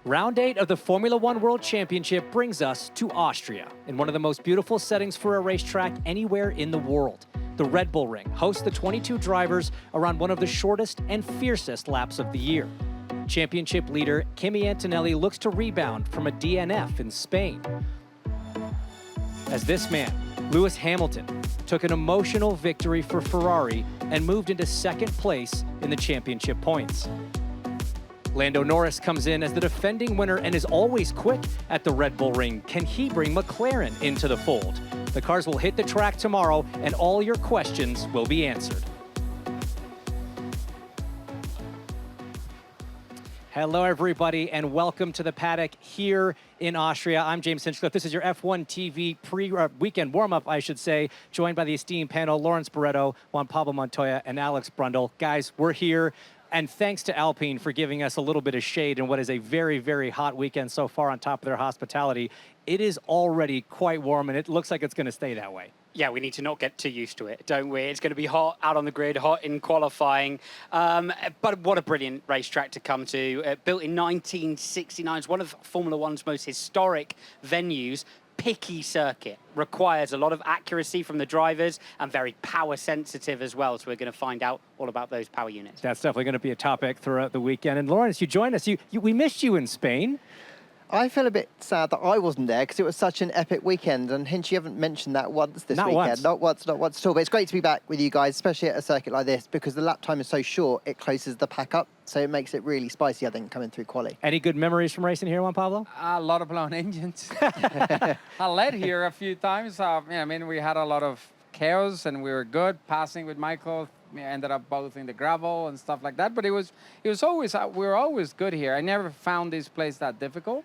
Round 8 of the Formula One World Championship brings us to Austria, in one of the most beautiful settings for a racetrack anywhere in the world. The Red Bull Ring hosts the 22 drivers around one of the shortest and fiercest laps of the year. Championship leader Kimi Antonelli looks to rebound from a DNF in Spain, as this man, Lewis Hamilton, took an emotional victory for Ferrari and moved into second place in the championship points. Lando Norris comes in as the defending winner and is always quick at the Red Bull Ring. Can he bring McLaren into the fold? The cars will hit the track tomorrow and all your questions will be answered. Hello, everybody, and welcome to the paddock here in Austria. I'm James Hinchcliffe. This is your F1 TV weekend warm-up, I should say, joined by the esteemed panel, Lawrence Barretto, Juan, Pablo, Montoya, and Alex Brundle. Guys, we're here, and thanks to Alpine for giving us a little bit of shade in what is a very, very hot weekend so far on top of their hospitality. It is already quite warm, and it looks like it's going to stay that way. Yeah, we need to not get too used to it, don't we? It's going to be hot out on the grid, hot in qualifying. But what a brilliant racetrack to come to. Built in 1969, it's one of Formula One's most historic venues. Picky circuit, requires a lot of accuracy from the drivers and very power sensitive as well. So we're going to find out all about those power units. That's definitely going to be a topic throughout the weekend. And Lawrence, you joined us. We missed you in Spain. I feel a bit sad that I wasn't there because it was such an epic weekend, and Hinch, you haven't mentioned that once this weekend. Not once at all. But it's great to be back with you guys, especially at a circuit like this, because the lap time is so short, it closes the pack up, so it makes it really spicy, I think, coming through quali. Any good memories from racing here, Juan Pablo? A lot of blown engines. I led here a few times. I mean, we had a lot of chaos, and we were good passing with Michael. We ended up both in the gravel and stuff like that. But it was always we were always good here. I never found this place that difficult.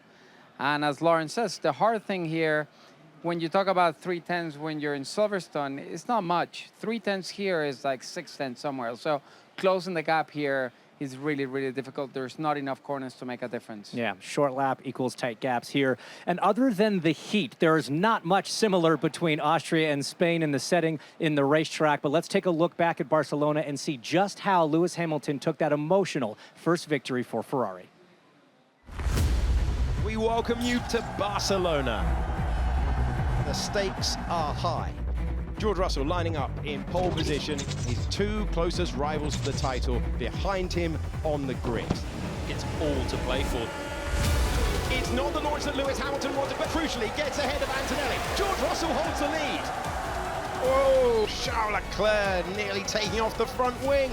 And as Lawrence says, the hard thing here, when you talk about 3/10 when you're in Silverstone, it's not much. 3/10 here is like 6/10 somewhere. So closing the gap here is really, really difficult. There's not enough corners to make a difference. Yeah, short lap equals tight gaps here. And other than the heat, there is not much similar between Austria and Spain in the setting in the racetrack. But let's take a look back at Barcelona and see just how Lewis Hamilton took that emotional first victory for Ferrari. We welcome you to Barcelona. The stakes are high. George Russell lining up in pole position. His two closest rivals for the title behind him on the grid. Gets all to play for. It's not the launch that Lewis Hamilton wanted, but crucially gets ahead of Antonelli. George Russell holds the lead. Oh, Charles Leclerc nearly taking off the front wing.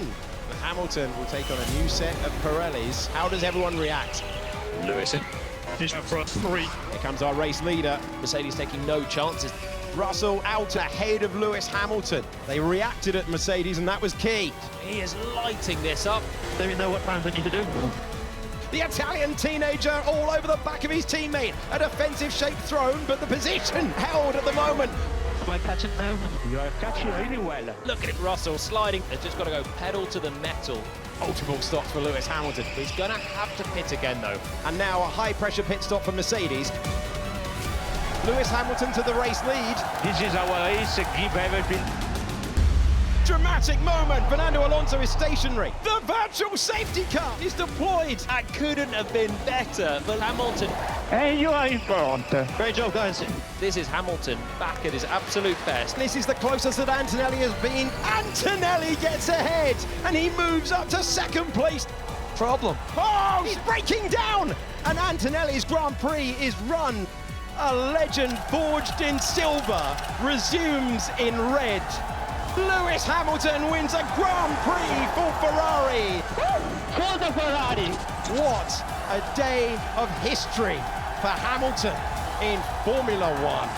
Hamilton will take on a new set of Pirellis. How does everyone react? Lewis in. He's front three. Here comes our race leader. Mercedes taking no chances. Russell out ahead of Lewis Hamilton. They reacted at Mercedes, and that was key. He is lighting this up. They know what plans they need to do. The Italian teenager all over the back of his teammate. A defensive shape thrown, but the position held at the moment. Am I catching now? You are catching really well. Look at it, Russell sliding. They've just got to go pedal to the metal. Multiple stops for Lewis Hamilton. He's going to have to pit again, though. And now a high-pressure pit stop for Mercedes. Lewis Hamilton to the race lead. This is our race. Give everything. Dramatic moment. Fernando Alonso is stationary. The virtual safety car is deployed. That couldn't have been better, but Hamilton. And you are in front. Great job, guys. This is Hamilton back at his absolute best. This is the closest that Antonelli has been. Antonelli gets ahead, and he moves up to second place. Problem. Oh, he's breaking down, and Antonelli's Grand Prix is run. A legend forged in silver resumes in red. Lewis Hamilton wins a Grand Prix for Ferrari. For the Ferrari. What a day of history for Hamilton in Formula One.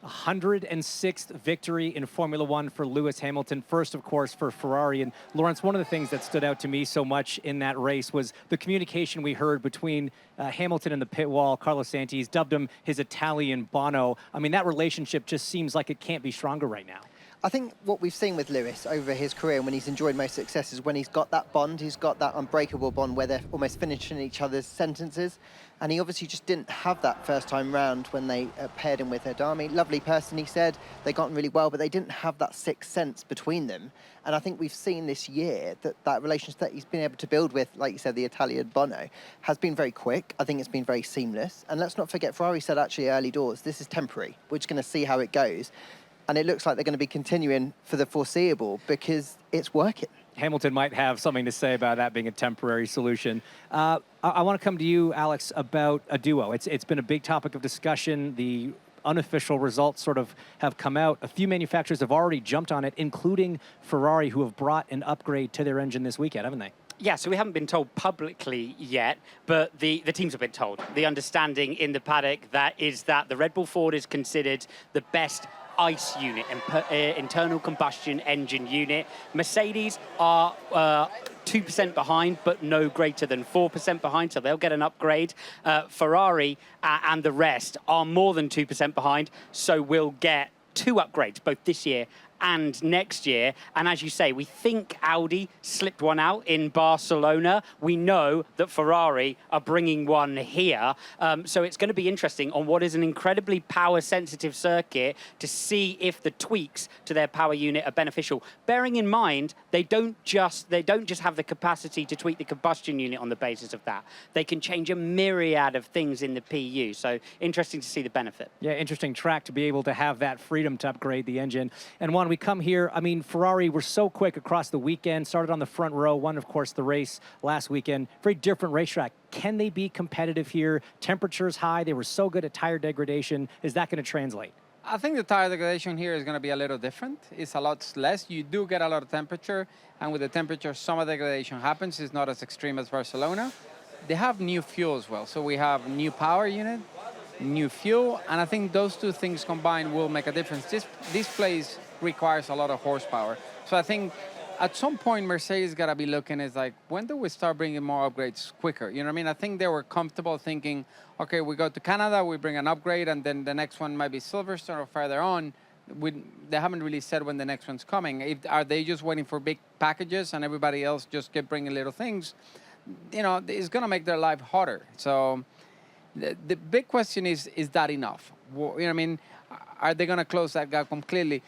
A 106th victory in Formula One for Lewis Hamilton. First, of course, for Ferrari. And Lawrence, one of the things that stood out to me so much in that race was the communication we heard between Hamilton and the pit wall. Carlos Sainz dubbed him his Italian Bono. I mean, that relationship just seems like it can't be stronger right now. I think what we've seen with Lewis over his career and when he's enjoyed most success is when he's got that bond, he's got that unbreakable bond where they're almost finishing each other's sentences. And he obviously just didn't have that first time round when they paired him with Adami. Lovely person, he said. They got on really well, but they didn't have that sixth sense between them. And I think we've seen this year that relationship that he's been able to build with, like you said, the Italian Bono, has been very quick. I think it's been very seamless. And let's not forget, Ferrari said actually early doors, this is temporary. We're just going to see how it goes. And it looks like they're going to be continuing for the foreseeable because it's working. Hamilton might have something to say about that being a temporary solution. I want to come to you, Alex, about a duo. It's been a big topic of discussion. The unofficial results sort of have come out. A few manufacturers have already jumped on it, including Ferrari, who have brought an upgrade to their engine this weekend, haven't they? Yeah, so we haven't been told publicly yet, but the teams have been told. The understanding in the paddock is that the Red Bull Ford is considered the best ICE unit, internal combustion engine unit. Mercedes are 2% behind, but no greater than 4% behind, so they'll get an upgrade. Ferrari and the rest are more than 2% behind, so we'll get 2 upgrades, both this year and next year. And as you say, we think Audi slipped one out in Barcelona. We know that Ferrari are bringing one here. So it's going to be interesting on what is an incredibly power-sensitive circuit to see if the tweaks to their power unit are beneficial. Bearing in mind, they don't just have the capacity to tweak the combustion unit on the basis of that. They can change a myriad of things in the PU. So interesting to see the benefit. Yeah, interesting track to be able to have that freedom to upgrade the engine. And Juan, we come here, I mean, Ferrari were so quick across the weekend, started on the front row, won, of course, the race last weekend. Very different racetrack. Can they be competitive here? Temperatures high. They were so good at tire degradation. Is that going to translate? I think the tire degradation here is going to be a little different. It's a lot less. You do get a lot of temperature, and with the temperature, some of the degradation happens. It's not as extreme as Barcelona. They have new fuel as well. So we have new power unit, new fuel, and I think those two things combined will make a difference. This place requires a lot of horsepower. So I think at some point Mercedes got to be looking is like, when do we start bringing more upgrades quicker? You know what I mean? I think they were comfortable thinking, okay, we go to Canada, we bring an upgrade, and then the next one might be Silverstone or further on. They haven't really said when the next one's coming. Are they just waiting for big packages and everybody else just keep bringing little things? You know, it's going to make their life harder. So the big question is that enough? You know what I mean? Are they going to close that gap completely?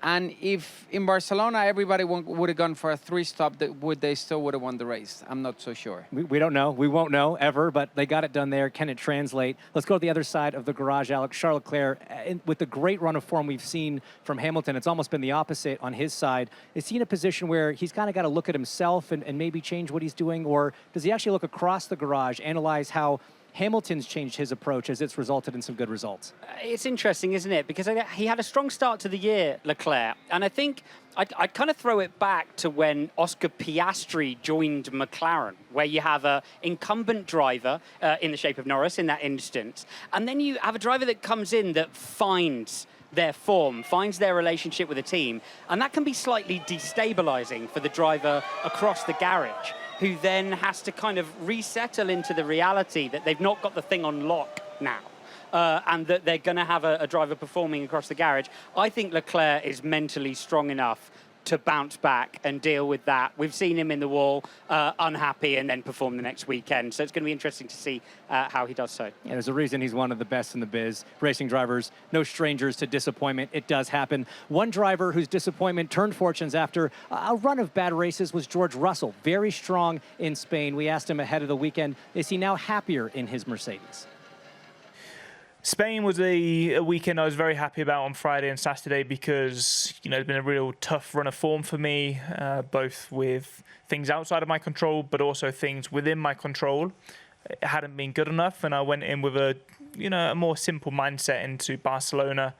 And if in Barcelona everybody would have gone for a 3-stop, would they still would have won the race? I'm not so sure. We don't know. We won't know ever, but they got it done there. Can it translate? Let's go to the other side of the garage, Alex. Charles Leclerc, with the great run of form we've seen from Hamilton, it's almost been the opposite on his side. Is he in a position where he's kind of got to look at himself and maybe change what he's doing? Or does he actually look across the garage, analyze how Hamilton's changed his approach as it's resulted in some good results? It's interesting, isn't it? Because he had a strong start to the year, Leclerc. And I think I'd kind of throw it back to when Oscar Piastri joined McLaren, where you have an incumbent driver in the shape of Norris in that instance. And then you have a driver that comes in that finds their form, finds their relationship with the team. And that can be slightly destabilizing for the driver across the garage, who then has to kind of resettle into the reality that they've not got the thing on lock now. And that they're going to have a driver performing across the garage. I think Leclerc is mentally strong enough to bounce back and deal with that. We've seen him in the wall, unhappy, and then perform the next weekend. So it's going to be interesting to see how he does so. Yeah, there's a reason he's one of the best in the biz. Racing drivers, no strangers to disappointment. It does happen. One driver whose disappointment turned fortunes after a run of bad races was George Russell. Very strong in Spain. We asked him ahead of the weekend, is he now happier in his Mercedes? Spain was a weekend I was very happy about on Friday and Saturday because, you know, it's been a real tough run of form for me, both with things outside of my control, but also things within my control. It hadn't been good enough, and I went in with a more simple mindset into Barcelona,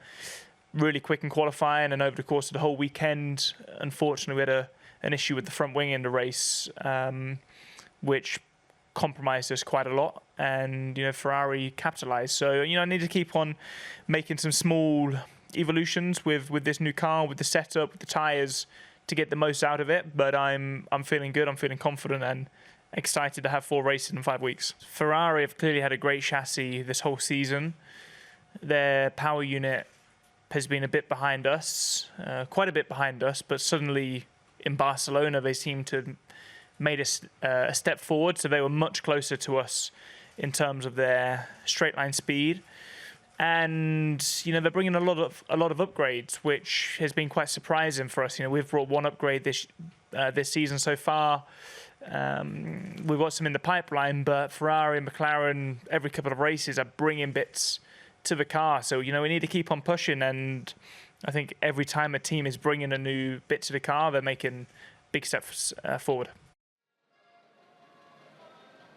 really quick in qualifying, and over the course of the whole weekend, unfortunately, we had an issue with the front wing in the race, which compromised us quite a lot, and Ferrari capitalized. So I need to keep on making some small evolutions with this new car, with the setup, with the tires, to get the most out of it. But I'm feeling good, I'm feeling confident, and excited to have 4 races in 5 weeks. Ferrari have clearly had a great chassis this whole season. Their power unit has been a bit behind us, quite a bit behind us, but suddenly in Barcelona they seem to have made a step forward, so they were much closer to us in terms of their straight line speed. And they're bringing a lot of upgrades, which has been quite surprising for us. We've brought one upgrade this season so far. We've got some in the pipeline, but Ferrari and McLaren every couple of races are bringing bits to the car. So we need to keep on pushing, and I think every time a team is bringing a new bit to the car, they're making big steps forward.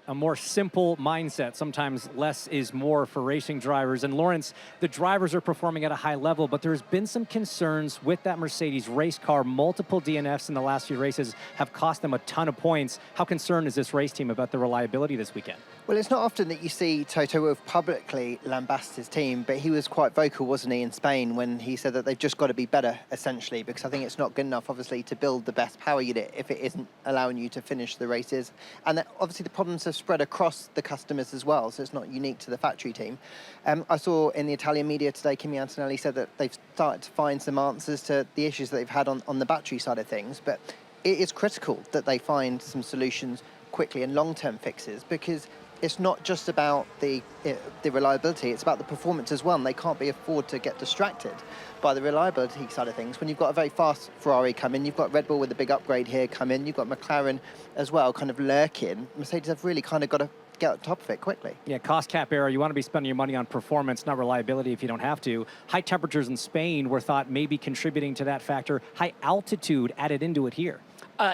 A more simple mindset. Sometimes less is more for racing drivers. And Lawrence, the drivers are performing at a high level, but there's been some concerns with that Mercedes race car. Multiple DNFs in the last few races have cost them a ton of points. How concerned is this race team about the reliability this weekend? Well, it's not often that you see Toto Wolff publicly lambast his team, but he was quite vocal, wasn't he, in Spain when he said that they've just got to be better, essentially, because I think it's not good enough, obviously, to build the best power unit if it isn't allowing you to finish the races. And that, obviously, the problems have spread across the customers as well, so it's not unique to the factory team. I saw in the Italian media today, Kimi Antonelli said that they've started to find some answers to the issues that they've had on the battery side of things, but it is critical that they find some solutions quickly and long-term fixes, because it's not just about the reliability, it's about the performance as well, and they can't afford to get distracted by the reliability side of things. When you've got a very fast Ferrari come in, you've got Red Bull with a big upgrade here come in, you've got McLaren as well kind of lurking. Mercedes have really kind of got to get on top of it quickly. Yeah, cost cap era, you want to be spending your money on performance, not reliability if you don't have to. High temperatures in Spain were thought maybe contributing to that factor. High altitude added into it here.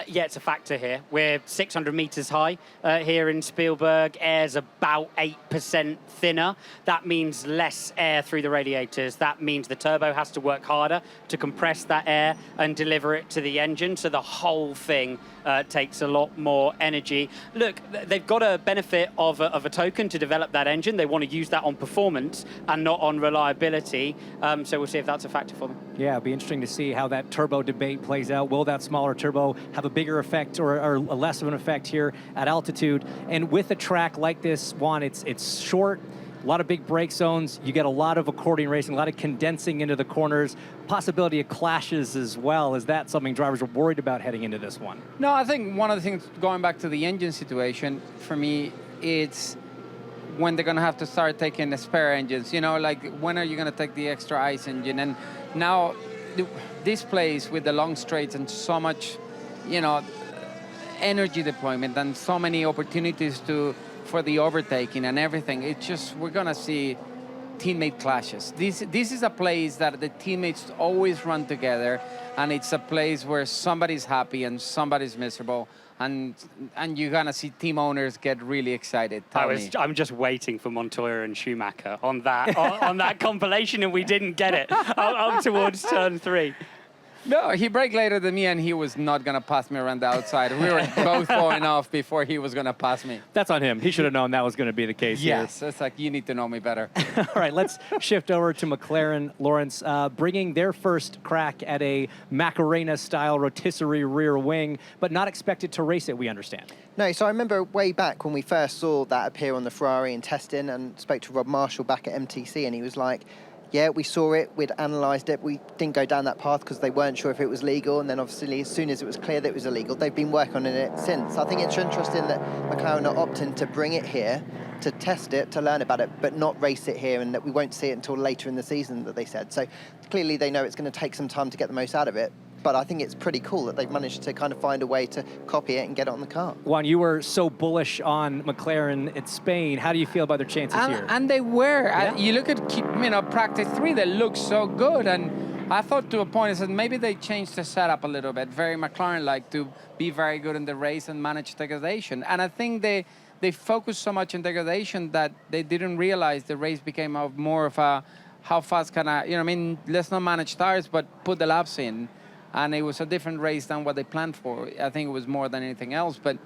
Yeah, it's a factor here. We're 600 meters high here in Spielberg. Air's about 8% thinner. That means less air through the radiators. That means the turbo has to work harder to compress that air and deliver it to the engine. So the whole thing takes a lot more energy. Look, they've got a benefit of a token to develop that engine. They want to use that on performance and not on reliability. So we'll see if that's a factor for them. Yeah, it'll be interesting to see how that turbo debate plays out. Will that smaller turbo have a bigger effect or less of an effect here at altitude? And with a track like this, Juan, it's short, a lot of big brake zones. You get a lot of accordion racing, a lot of condensing into the corners, possibility of clashes as well. Is that something drivers are worried about heading into this one? No, I think one of the things, going back to the engine situation, for me, it's when they're going to have to start taking the spare engines. Like when are you going to take the extra ICE engine? And now this place with the long straights and so much, energy deployment and so many opportunities for the overtaking and everything. It's just, we're going to see teammate clashes. This is a place that the teammates always run together, and it's a place where somebody's happy and somebody's miserable, and you're going to see team owners get really excited. I'm just waiting for Montoya and Schumacher on that on that compilation, and we didn't get it up towards turn 3. No, he braked later than me, and he was not going to pass me around the outside. We were both going off before he was going to pass me. That's on him. He should have known that was going to be the case. Yes, it's like, you need to know me better. All right, let's shift over to McLaren, Lawrence, bringing their first crack at a Macarena-style rotisserie rear wing, but not expected to race it, we understand. No, so I remember way back when we first saw that appear on the Ferrari in testing, and spoke to Rob Marshall back at MTC, and he was like, yeah, we saw it, we'd analysed it, we didn't go down that path because they weren't sure if it was legal, and then obviously as soon as it was clear that it was illegal, they've been working on it since. I think it's interesting that McLaren are opting to bring it here, to test it, to learn about it, but not race it here, and that we won't see it until later in the season, that they said. So clearly they know it's going to take some time to get the most out of it. But I think it's pretty cool that they've managed to kind of find a way to copy it and get it on the car. Juan, you were so bullish on McLaren at Spain. How do you feel about their chances here? And they were. Yeah. You look at practice 3, they look so good. And I thought to a point, I said maybe they changed the setup a little bit. Very McLaren-like, to be very good in the race and manage degradation. And I think they focused so much on degradation that they didn't realize the race became more of a, how fast can I, let's not manage tires, but put the laps in. And it was a different race than what they planned for. I think it was more than anything else. But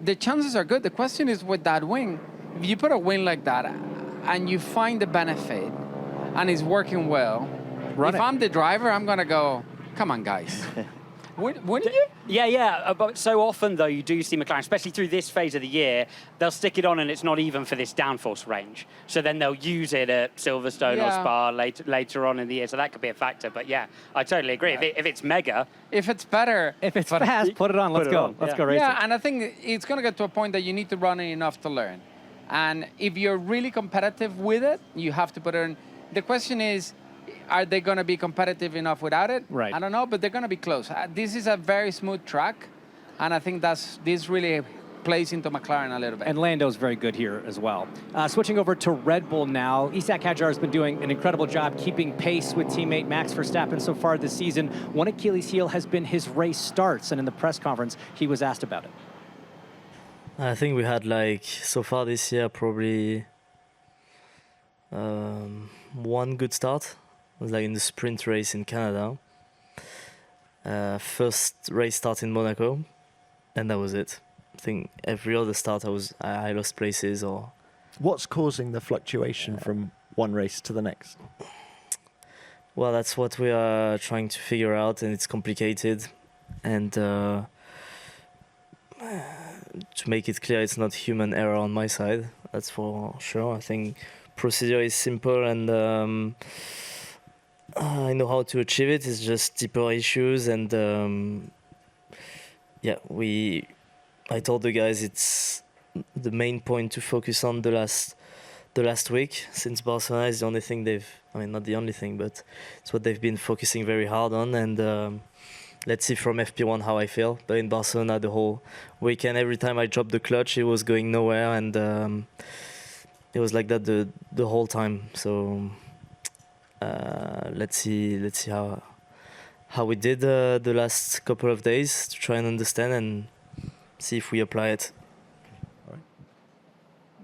the chances are good. The question is with that wing, if you put a wing like that and you find the benefit and it's working well, if I'm the driver, I'm going to go, come on, guys. Wouldn't you? Yeah. But so often, though, you do see McLaren, especially through this phase of the year, they'll stick it on and it's not even for this downforce range. So then they'll use it at Silverstone or Spa later on in the year. So that could be a factor. But yeah, I totally agree. If it's mega. If it's better. If it's fast, put it on. Let's go. Let's go racing. Yeah, and I think it's going to get to a point that you need to run it enough to learn. And if you're really competitive with it, you have to put it in. The question is, are they going to be competitive enough without it? Right. I don't know, but they're going to be close. This is a very smooth track, and I think this really plays into McLaren a little bit. And Lando's very good here as well. Switching over to Red Bull now, Isak Hadjar has been doing an incredible job keeping pace with teammate Max Verstappen so far this season. One Achilles heel has been his race starts, and in the press conference, he was asked about it. I think we had, so far this year, probably one good start. It was in the sprint race in Canada. First race start in Monaco, and that was it. I think every other start I lost places or... What's causing the fluctuation from one race to the next? Well, that's what we are trying to figure out, and it's complicated. And to make it clear, it's not human error on my side, that's for sure. I think procedure is simple, and I know how to achieve it. It's just deeper issues, and I told the guys it's the main point to focus on the last week, since Barcelona is the only thing not the only thing, but it's what they've been focusing very hard on, and let's see from FP1 how I feel. But in Barcelona the whole weekend, every time I dropped the clutch, it was going nowhere, and it was like that the whole time. So let's see how we did the last couple of days to try and understand and see if we apply it.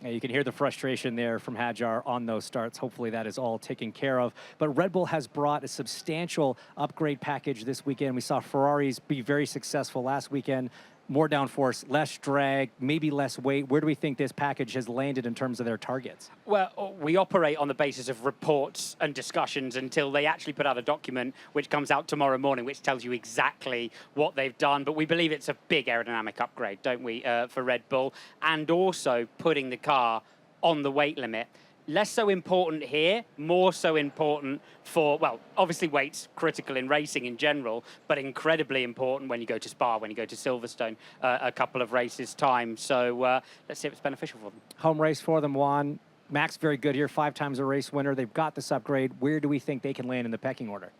Yeah, you can hear the frustration there from Hadjar on those starts. Hopefully that is all taken care of. But Red Bull has brought a substantial upgrade package this weekend. We saw Ferraris be very successful last weekend. More downforce, less drag, maybe less weight. Where do we think this package has landed in terms of their targets? Well, we operate on the basis of reports and discussions until they actually put out a document which comes out tomorrow morning, which tells you exactly what they've done. But we believe it's a big aerodynamic upgrade, don't we, for Red Bull? And also putting the car on the weight limit. Less so important here, more so important for, well, obviously weight's critical in racing in general, but incredibly important when you go to Spa, when you go to Silverstone, a couple of races' time. So let's see if it's beneficial for them. Home race for them, Juan. Max very good here, 5 times a race winner. They've got this upgrade. Where do we think they can land in the pecking order?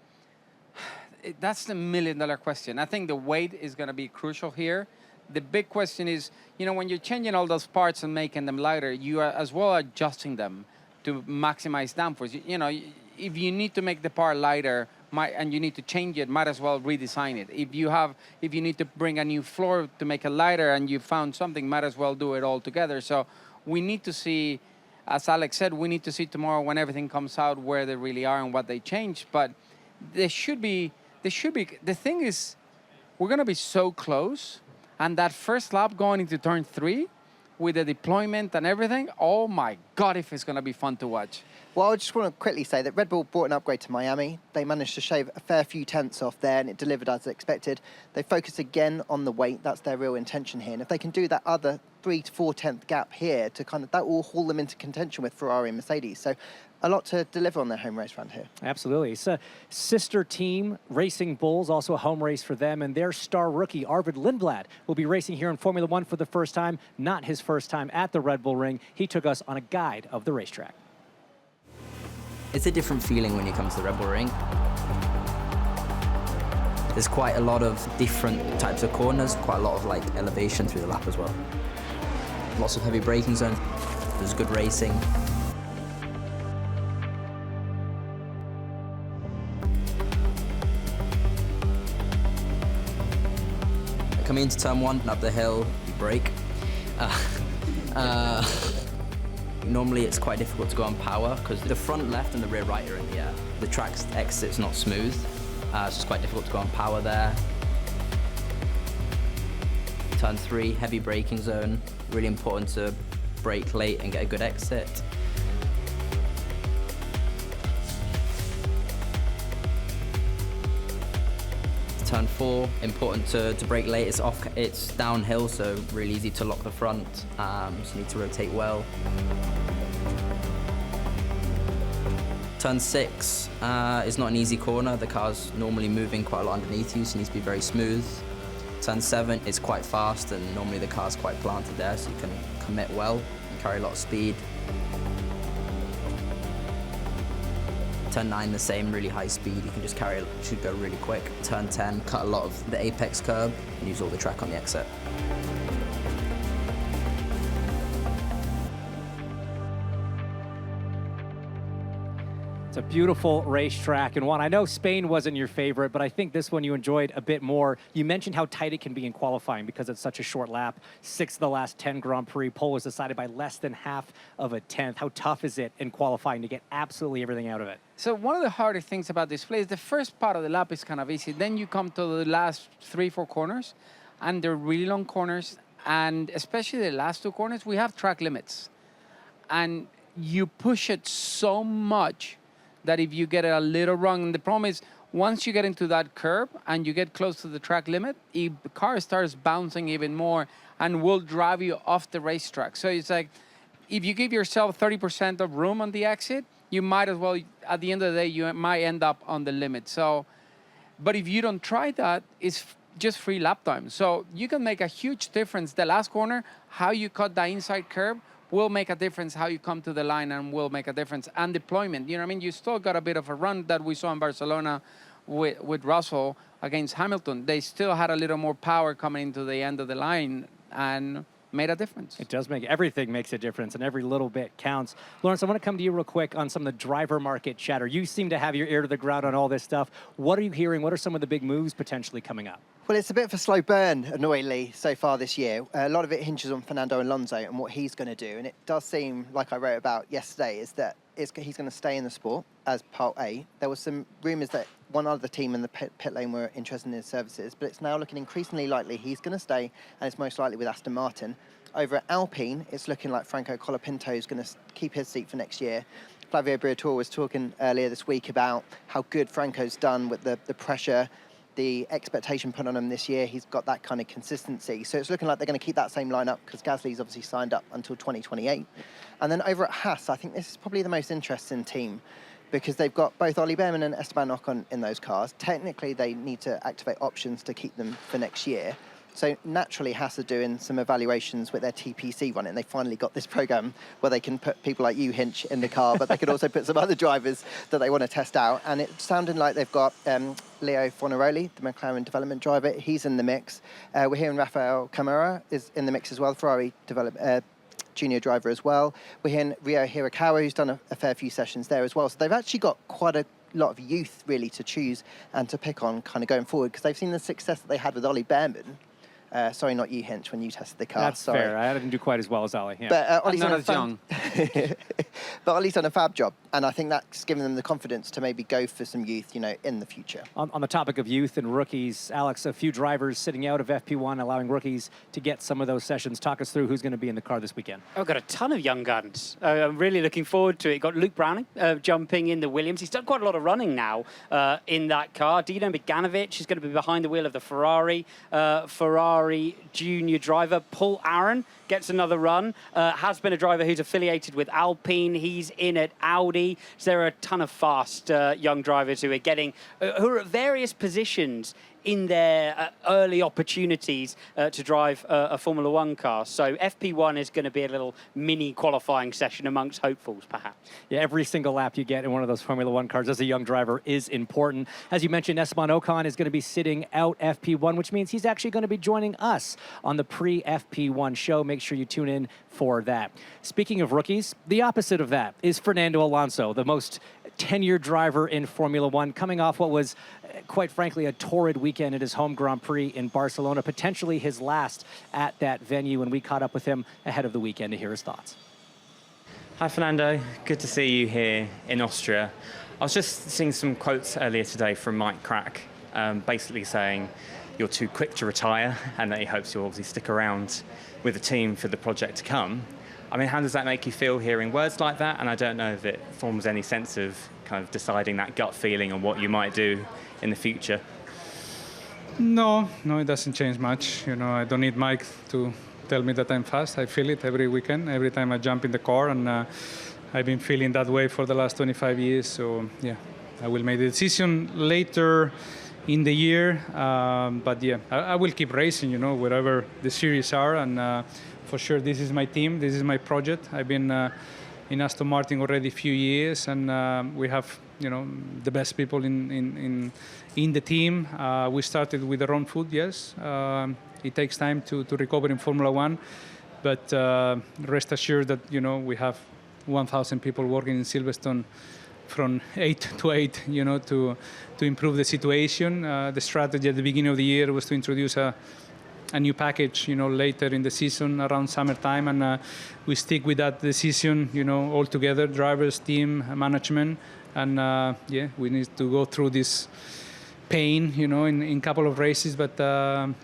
That's the million-dollar question. I think the weight is going to be crucial here. The big question is, when you're changing all those parts and making them lighter, you are as well adjusting them to maximize downforce. If you need to make the part lighter and you need to change it, might as well redesign it. If you need to bring a new floor to make it lighter and you found something, might as well do it all together. So we need to see, as Alex said, we need to see tomorrow when everything comes out where they really are and what they changed. But the thing is, we're going to be so close, and that first lap going into turn 3, with the deployment and everything, oh my God, if it's going to be fun to watch. Well, I just want to quickly say that Red Bull brought an upgrade to Miami. They managed to shave a fair few tenths off there, and it delivered as expected. They focused again on the weight. That's their real intention here. And if they can do that other 3 to 4 tenth gap here, that will haul them into contention with Ferrari and Mercedes. So a lot to deliver on their home race round here. Absolutely. It's a sister team, Racing Bulls, also a home race for them, and their star rookie, Arvid Lindblad, will be racing here in Formula One for the first time, not his first time at the Red Bull Ring. He took us on a guide of the racetrack. It's a different feeling when you come to the Red Bull Ring. There's quite a lot of different types of corners, quite a lot of elevation through the lap as well. Lots of heavy braking zones, there's good racing. Coming into turn 1, up the hill, you brake. Normally it's quite difficult to go on power because the front left and the rear right are in the air. The track's exit's not smooth, so it's quite difficult to go on power there. Turn 3, heavy braking zone. Really important to brake late and get a good exit. Turn 4, important to brake late. It's downhill, so really easy to lock the front. So you need to rotate well. Turn 6 is not an easy corner. The car's normally moving quite a lot underneath you, so it needs to be very smooth. Turn 7 is quite fast, and normally the car's quite planted there, so you can commit well and carry a lot of speed. Turn 9, the same, really high speed. You can just carry it, should go really quick. Turn 10, cut a lot of the apex curb and use all the track on the exit. It's a beautiful racetrack. And Juan, I know Spain wasn't your favorite, but I think this one you enjoyed a bit more. You mentioned how tight it can be in qualifying because it's such a short lap. 6 of the last 10 Grand Prix. Pole was decided by less than half of a tenth. How tough is it in qualifying to get absolutely everything out of it? So one of the hardest things about this place, the first part of the lap is kind of easy. Then you come to the last 3-4 corners, and they're really long corners. And especially the last 2 corners, we have track limits. And you push it so much that if you get it a little wrong, and the problem is once you get into that curb and you get close to the track limit, the car starts bouncing even more and will drive you off the racetrack. So it's like, if you give yourself 30% of room on the exit, you might as well, at the end of the day, you might end up on the limit. So, but if you don't try that, it's just free lap time. So you can make a huge difference. The last corner, how you cut the inside curb, will make a difference. How you come to the line and will make a difference. And deployment, you know what I mean? You still got a bit of a run that we saw in Barcelona with Russell against Hamilton. They still had a little more power coming into the end of the line and made a difference. It does everything makes a difference, and every little bit counts. Lawrence, I want to come to you real quick on some of the driver market chatter. You seem to have your ear to the ground on all this stuff. What are you hearing? What are some of the big moves potentially coming up? Well, it's a bit of a slow burn, annoyingly, so far this year. A lot of it hinges on Fernando Alonso and what he's going to do. And it does seem, like I wrote about yesterday, is that he's going to stay in the sport as Part A. There was some rumours that one other team in the pit lane were interested in his services, but it's now looking increasingly likely he's going to stay, and it's most likely with Aston Martin. Over at Alpine, it's looking like Franco Colapinto is going to keep his seat for next year. Flavio Briatore was talking earlier this week about how good Franco's done with the pressure, the expectation put on him this year. He's got that kind of consistency. So it's looking like they're going to keep that same lineup because Gasly's obviously signed up until 2028. And then over at Haas, I think this is probably the most interesting team because they've got both Ollie Behrman and Esteban Ocon in those cars. Technically, they need to activate options to keep them for next year. So naturally, Haas are doing some evaluations with their TPC running. They finally got this program where they can put people like you, Hinch, in the car, but they could also put some other drivers that they want to test out. And it's sounding like they've got Leo Fornaroli, the McLaren development driver. He's in the mix. We're hearing Rafael Camara is in the mix as well, Ferrari junior driver as well. We're hearing Ryo Hirakawa, who's done a fair few sessions there as well. So they've actually got quite a lot of youth, really, to choose and to pick on kind of going forward because they've seen the success that they had with Ollie Behrman. Sorry, not you, Hinch, when you tested the car. That's sorry. fair. I didn't do quite as well as Ollie. Yeah. But Ollie's not done as young. But Ollie's done a fab job, and I think that's given them the confidence to maybe go for some youth, in the future. On the topic of youth and rookies, Alex, a few drivers sitting out of FP1, allowing rookies to get some of those sessions. Talk us through who's going to be in the car this weekend. I've got a ton of young guns. I'm really looking forward to it. Got Luke Browning jumping in the Williams. He's done quite a lot of running now in that car. Dino Beganovic is going to be behind the wheel of the Ferrari. Ferrari junior driver Paul Aaron gets another run. Has been a driver who's affiliated with Alpine. He's in at Audi. So there are a ton of fast young drivers who are who are at various positions in their early opportunities to drive a Formula One car. So FP1 is going to be a little mini qualifying session amongst hopefuls, perhaps. Yeah, every single lap you get in one of those Formula One cars as a young driver is important. As you mentioned, Esteban Ocon is going to be sitting out FP1, which means he's actually going to be joining us on the pre-FP1 show. Make sure you tune in for that. Speaking of rookies, the opposite of that is Fernando Alonso, the most tenured driver in Formula One, coming off what was, quite frankly, a torrid weekend at his home Grand Prix in Barcelona, potentially his last at that venue, and we caught up with him ahead of the weekend to hear his thoughts. Hi, Fernando. Good to see you here in Austria. I was just seeing some quotes earlier today from Mike Crack, basically saying you're too quick to retire and that he hopes you'll obviously stick around with the team for the project to come. I mean, how does that make you feel hearing words like that? And I don't know if it forms any sense of kind of deciding that gut feeling on what you might do in the future. No, it doesn't change much. You know, I don't need Mike to tell me that I'm fast. I feel it every weekend, every time I jump in the car, and I've been feeling that way for the last 25 years. So yeah, I will make the decision later in the year. But yeah, I will keep racing, you know, wherever the series are. And for sure, this is my team. This is my project. I've been in Aston Martin already a few years, and we have, you know, the best people in the team. We started with the wrong foot, yes. It takes time to recover in Formula One, but rest assured that, you know, we have 1,000 people working in Silverstone from 8 to 8, you know, to improve the situation. The strategy at the beginning of the year was to introduce a new package, you know, later in the season around summertime, and we stick with that decision, you know, all together, drivers, team, management, and yeah, we need to go through this pain, you know, in a couple of races, but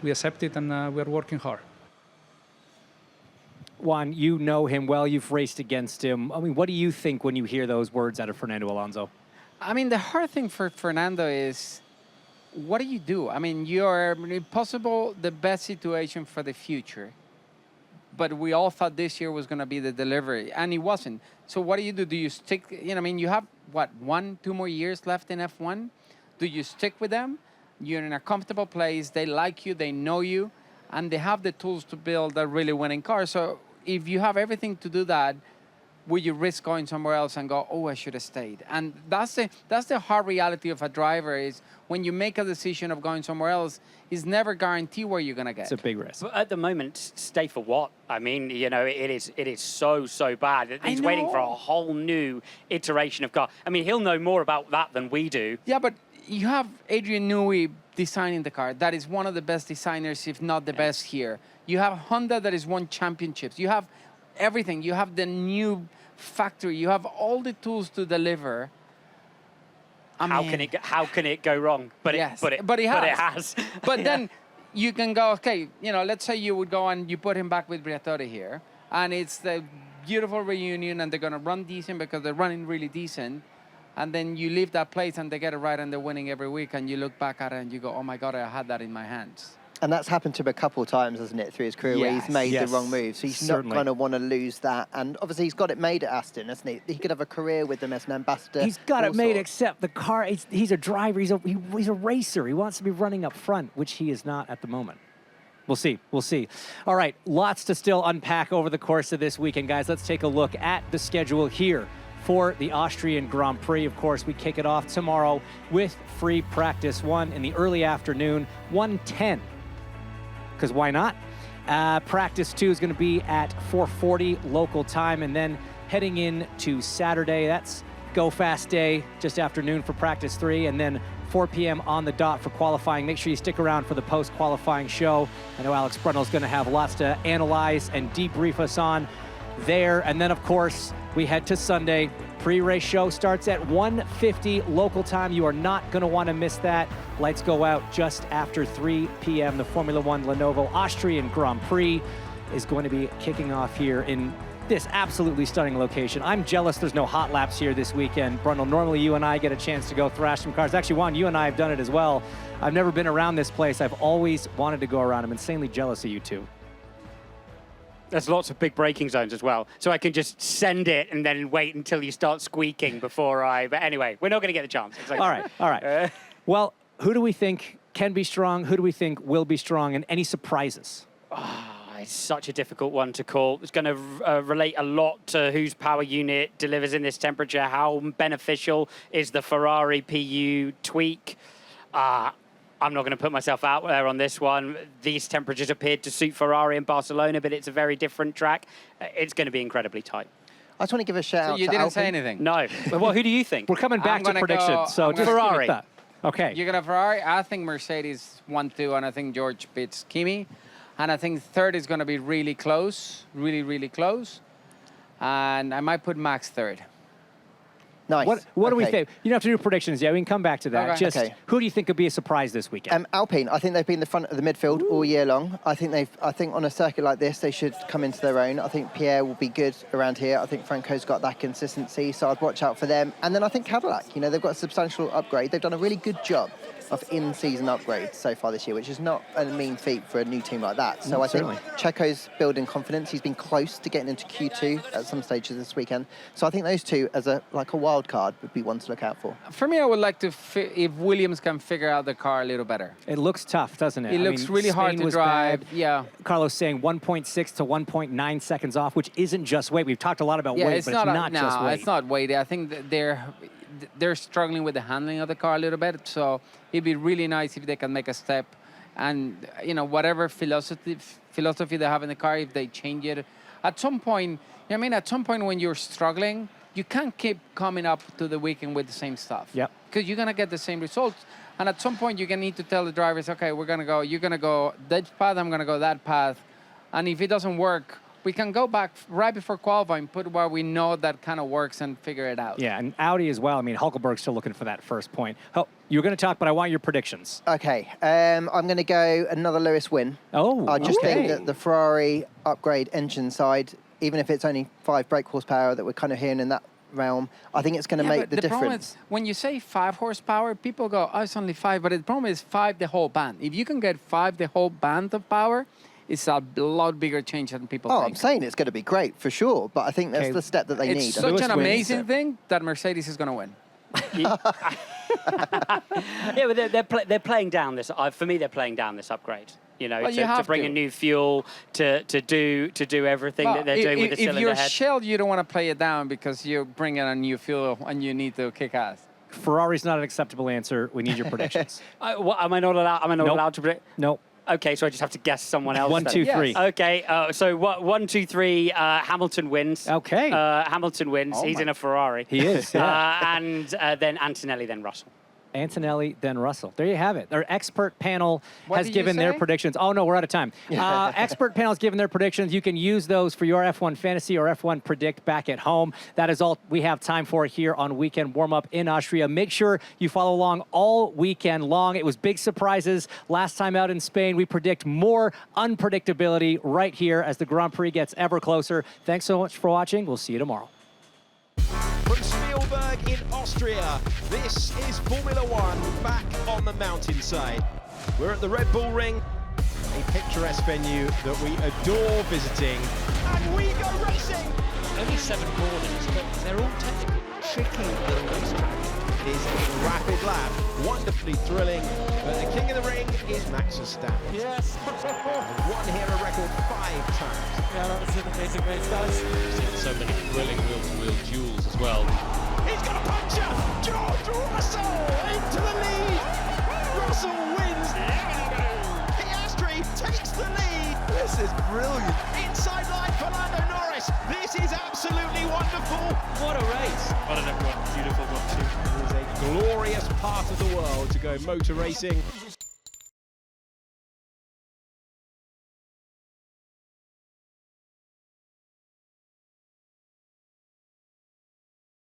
we accept it, and we are working hard. Juan, you know him well. You've raced against him. I mean, what do you think when you hear those words out of Fernando Alonso? I mean, the hard thing for Fernando is, what do you do? I mean, you're impossible, the best situation for the future. But we all thought this year was going to be the delivery, and it wasn't. So what do? Do you stick? You know, I mean, you have, what, 1-2 more years left in F1? Do you stick with them? You're in a comfortable place. They like you. They know you. And they have the tools to build a really winning car. So if you have everything to do that, would you risk going somewhere else and go, oh, I should have stayed? And that's the hard reality of a driver, is when you make a decision of going somewhere else, it's never guaranteed where you're going to get. It's a big risk. But at the moment, stay for what? I mean, you know, it is so bad. He's waiting for a whole new iteration of car. I mean, he'll know more about that than we do. Yeah, but you have Adrian Newey designing the car. That is one of the best designers, if not the best here. You have Honda that has won championships. You have everything. You have the new factory. You have all the tools to deliver. How can it go wrong? But yes, it has. But then you can go, okay, you know, let's say you would go and you put him back with Briatore here, and it's the beautiful reunion, and they're going to run decent because they're running really decent. And then you leave that place and they get it right and they're winning every week, and you look back at it and you go, oh my God, I had that in my hands. And that's happened to him a couple of times, hasn't it, through his career, where he's made the wrong moves. So he's not going to want to lose that. And obviously he's got it made at Aston, hasn't he? He could have a career with them as an ambassador. He's got it made, except the car, he's a driver, he's a racer. He wants to be running up front, which he is not at the moment. We'll see. We'll see. All right, lots to still unpack over the course of this weekend, guys. Let's take a look at the schedule here for the Austrian Grand Prix. Of course, we kick it off tomorrow with free practice 1 in the early afternoon, 1:10. Because why not? Practice 2 is going to be at 4:40 local time, and then heading in to Saturday, that's go fast day, just afternoon for practice 3, and then 4 p.m. on the dot for qualifying. Make sure you stick around for the post-qualifying show. I know Alex Brundle is going to have lots to analyze and debrief us on there. And then, of course, we head to Sunday. Pre-race show starts at 1:50 local time. You are not going to want to miss that. Lights go out just after 3 p.m. The Formula One Lenovo Austrian Grand Prix is going to be kicking off here in this absolutely stunning location. I'm jealous there's no hot laps here this weekend. Brundle, normally you and I get a chance to go thrash some cars. Actually, Juan, you and I have done it as well. I've never been around this place. I've always wanted to go around. I'm insanely jealous of you two. There's lots of big braking zones as well, so I can just send it and then wait until you start squeaking before I... But anyway, we're not going to get the chance. It's okay. All right. Well, who do we think can be strong? Who do we think will be strong? And any surprises? It's such a difficult one to call. It's going to relate a lot to whose power unit delivers in this temperature. How beneficial is the Ferrari PU tweak? I'm not going to put myself out there on this one. These temperatures appeared to suit Ferrari in Barcelona, but it's a very different track. It's going to be incredibly tight. I just want to give a shout out to you didn't Alpine. say anything? No. Well, who do you think? We're coming back to predictions, so just Ferrari. Okay. You're going to Ferrari. I think Mercedes 1-2, and I think George beats Kimi. And I think third is going to be really close, really close. And I might put Max third. Nice. What do we think? You don't have to do predictions yet. We can come back to that. Okay. Who do you think could be a surprise this weekend? Alpine. I think they've been the front of the midfield all year long. I think on a circuit like this, they should come into their own. I think Pierre will be good around here. I think Franco's got that consistency, so I'd watch out for them. And then I think Cadillac. You know, they've got a substantial upgrade. They've done a really good job of in-season upgrades so far this year, which is not a mean feat for a new team like that. So I think Checo's building confidence. He's been close to getting into Q2 at some stages this weekend. So I think those two, as a wild card, would be one to look out for. For me, I would like to if Williams can figure out the car a little better. It looks tough, doesn't it? It looks really hard to drive. Bad. Yeah. Carlos saying 1.6 to 1.9 seconds off, which isn't just weight. We've talked a lot about weight, but it's not just weight. It's not weight. I think that they're struggling with the handling of the car a little bit. So it'd be really nice if they can make a step, and whatever philosophy they have in the car, if they change it at some point. At some point when you're struggling, you can't keep coming up to the weekend with the same stuff. Yep. Because you're gonna get the same results. And at some point, you're gonna need to tell the drivers, okay, you're gonna go that path, I'm gonna go that path. And if it doesn't work, we can go back right before qualifying, put where we know that kind of works and figure it out. Yeah, and Audi as well. Hulkenberg's still looking for that first point. Oh, you were going to talk, but I want your predictions. Okay, I'm going to go another Lewis win. Oh, I just think that the Ferrari upgrade engine side, even if it's only 5 brake horsepower that we're kind of hearing in that realm, I think it's going to make the difference. Problem is, when you say 5 horsepower, people go, oh, it's only 5, but the problem is 5 the whole band. If you can get 5 the whole band of power, it's a lot bigger change than people think. I'm saying it's going to be great for sure, but I think that's the step that they need. It's such an amazing thing that Mercedes is going to win. Yeah, but they're playing down this. For me, they're playing down this upgrade. To bring a new fuel, to do everything that they're doing with the cylinder head. If you're Shell, you don't want to play it down because you're bringing a new fuel and you need to kick ass. Ferrari's not an acceptable answer. We need your predictions. Am I not allowed? Am I not allowed to predict? Nope. Okay, so I just have to guess someone else. 1, 2, 3. Yes. Okay, so 1, 2, 3. Hamilton wins. Okay. Hamilton wins. He's in a Ferrari. He is. Yeah. And then Antonelli, then Russell. Antonelli, then Russell. There you have it. Our expert panel has did given you their say? predictions. Oh, no, we're out of time. Expert panel has given their predictions. You can use those for your F1 Fantasy or F1 Predict back at home. That is all we have time for here on Weekend Warm-Up in Austria. Make sure you follow along all weekend long. It was big surprises last time out in Spain. We predict more unpredictability right here as the Grand Prix gets ever closer. Thanks so much for watching. We'll see you tomorrow. From Spielberg in Austria, this is Formula One back on the mountainside. We're at the Red Bull Ring, a picturesque venue that we adore visiting. And we go racing! Only 7 corners, but they're all technical. Tricky little racetrack. It is a rapid lap, wonderfully thrilling, but the king of the ring is Max Verstappen. Yes! Won here a record 5 times. Yeah, that was an amazing race, guys. We've seen so many thrilling wheel-to-wheel duels as well. He's got a puncher! George Russell into the lead! Russell wins! Piastri takes the lead! This is brilliant! Inside line for Lando Norris! This is absolutely wonderful! What a race! What an everyone, beautiful watching. It is a glorious part of the world to go motor racing.